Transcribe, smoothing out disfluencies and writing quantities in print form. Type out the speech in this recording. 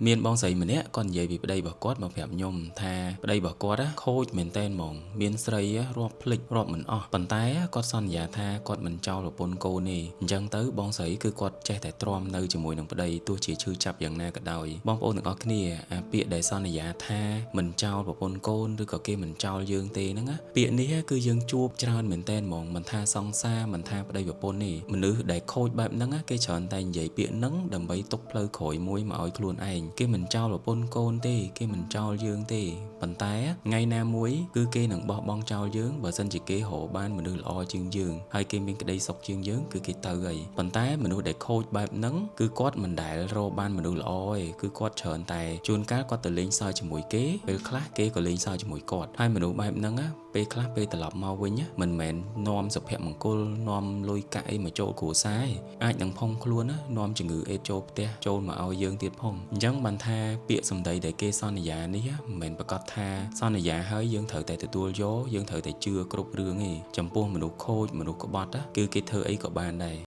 មានបងស្រីម្នាក់គាត់និយាយពីប្តីរបស់គាត់មកប្រាប់ខ្ញុំថាប្តីរបស់គាត់ខូចមែនតែនហ្មងមានស្រីរាប់ភ្លេចរាប់មិនអស់ប៉ុន្តែគាត់សន្យាថាគាត់មិនចោលប្រពន្ធកូនទេអញ្ចឹងទៅបងស្រីគឺគាត់ចេះតែទ្រាំនៅជាមួយនឹងប្តីទោះជាឈឺចាប់យ៉ាងណាក៏ដោយបងប្អូនទាំងអស់គ្នាអាពាក្យដែលសន្យាថាមិនចោលប្រពន្ធកូនឬក៏គេមិនចោលយើងទេហ្នឹងណាពាក្យនេះគឺយើងជួបច្រើនមែនតែនហ្មងមិនថាសង្សារមិនថាប្តីប្រពន្ធទេមនុស្សដែលខូចបែបហ្នឹងគេច្រើនតែនិយាយពាក្យហ្នឹងដើម្បីទុកផ្លូវក្រោយមួយមកឲ្យខ្លួនឯងគេមិនចោលប្រពន្ធកូនទេគេមិនចោលយើងទេប៉ុន្តែថ្ងៃណាមួយគឺគេនឹងបោះបង់ចោលយើងបើសិនជាគេរកបានមនុស្សល្អជាងយើងហើយគេមានក្តីសុខជាងយើងគឺគេទៅហើយប៉ុន្តែមនុស្សដែលខូចបែបហ្នឹងគឺគាត់មិនដែលរកបានមនុស្សល្អទេគឺគាត់ច្រើនតែជួនកាលគាត់ទៅលេងសើចជាមួយគេពេលខ្លះគេក៏លេងសើចជាមួយគាត់ហើយមនុស្សបែបហ្នឹងពេលខ្លះពេលត្រឡប់មកវិញមិនមែននាំសុភមង្គលនាំលុយកាក់អីមកចូលគ្រួសារអាចនឹងផុងខ្លួននាំជំងឺអេដចូលផ្ទះចូលមកឲ្យយើងទៀតផងអញ្ចឹងបានថាពាក្យសម្ដីដែលគេសន្យានេះមិនមែនប្រកាសថាសន្យាហើយយើងត្រូវតែទទួលយកយើងត្រូវតែជឿគ្រប់រឿងទេចំពោះមនុស្សខូចមនុស្សក្បត់គឺគេធ្វើអីក៏បានដែរ